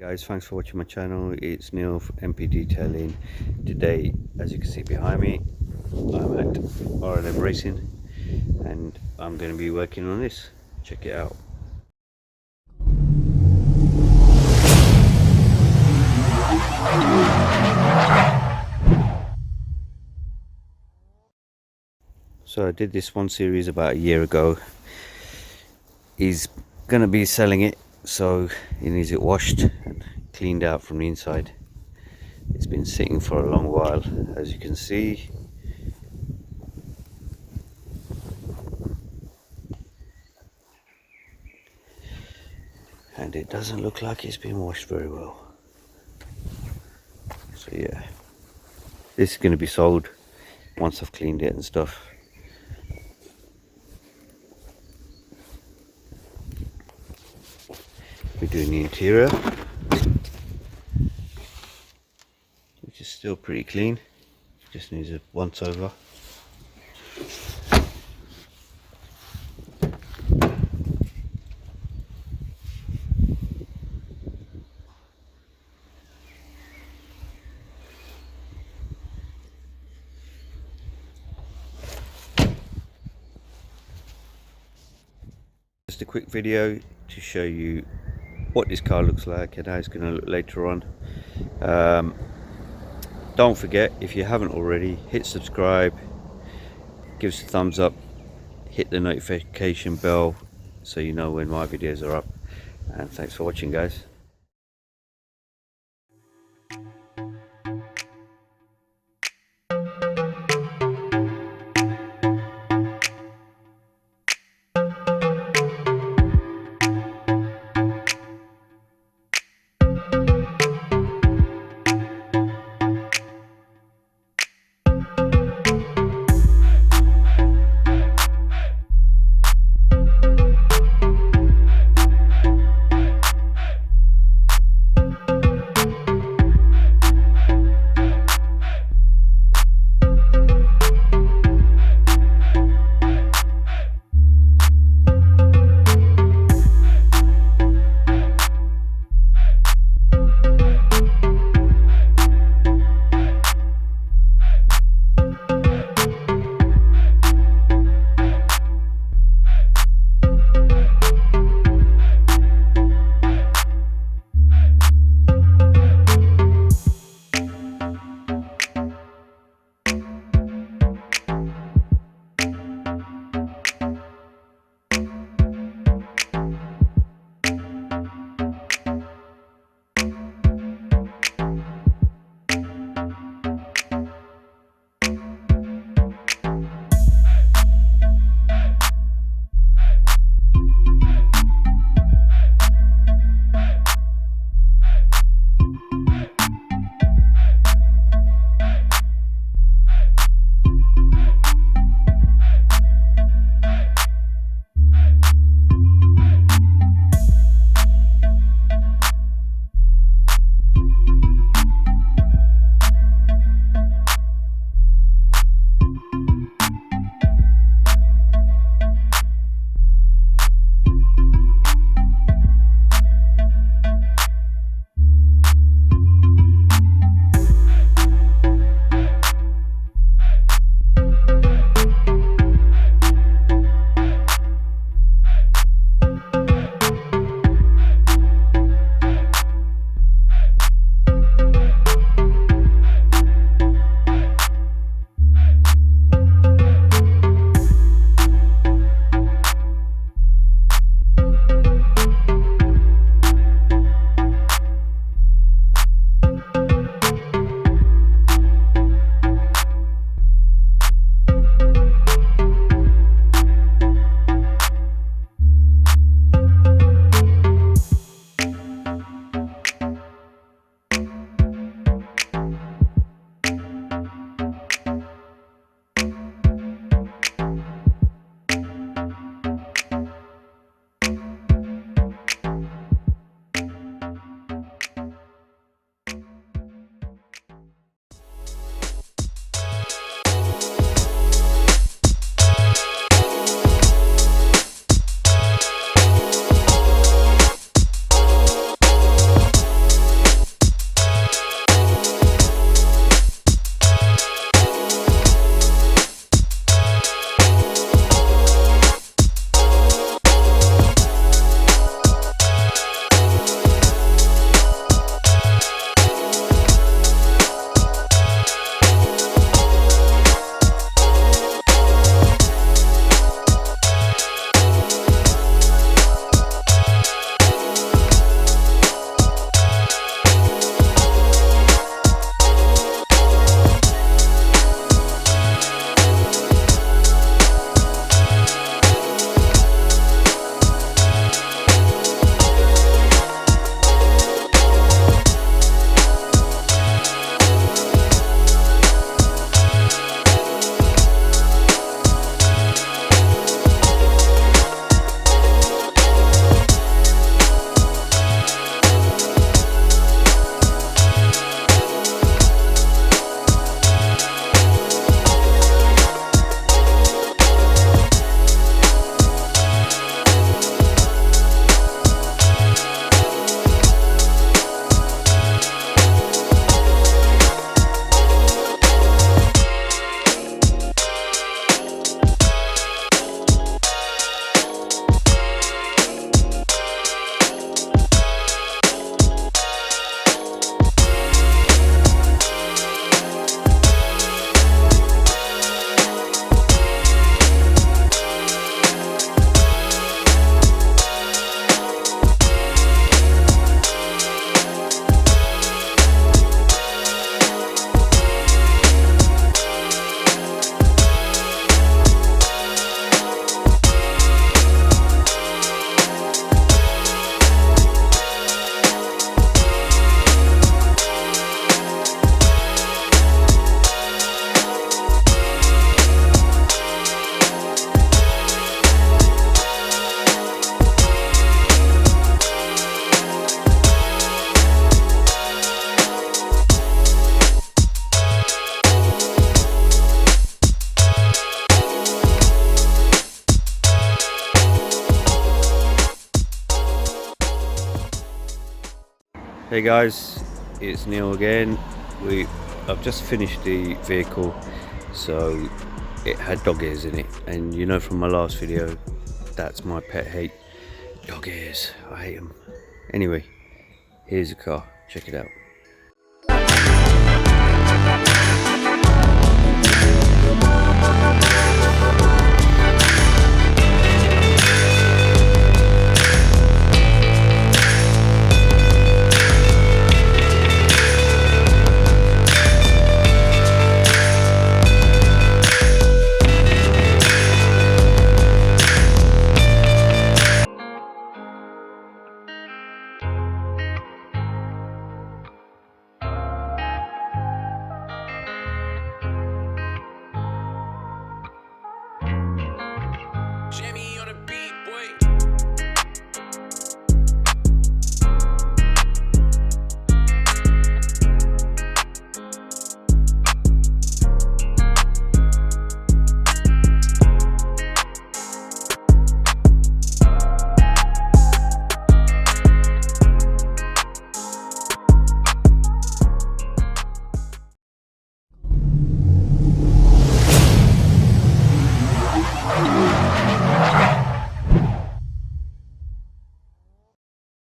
Guys, thanks for watching my channel. It's Neil for N.P. Detailing. Today, as you can see behind me, I'm at RLM Racing and I'm going to be working on this. Check it out. So I did this one series about a year ago. He's going to be selling it, so he needs it washed and cleaned out from the inside. It's been sitting for a long while, as you can see. And it doesn't look like it's been washed very well. So yeah, this is going to be sold once I've cleaned it and stuff. We're doing the interior, which is still pretty clean. Just needs a once over. Just a quick video to show you what this car looks like and how it's going to look later on. Don't forget, if you haven't already, hit subscribe, give us a thumbs up, hit the notification bell so you know when my videos are up, and thanks for watching, guys. Hey guys, it's Neil again. I've just finished the vehicle, so it had dog ears in it, and you know from my last video, that's my pet hate. Dog ears, I hate them. Anyway, here's the car, check it out.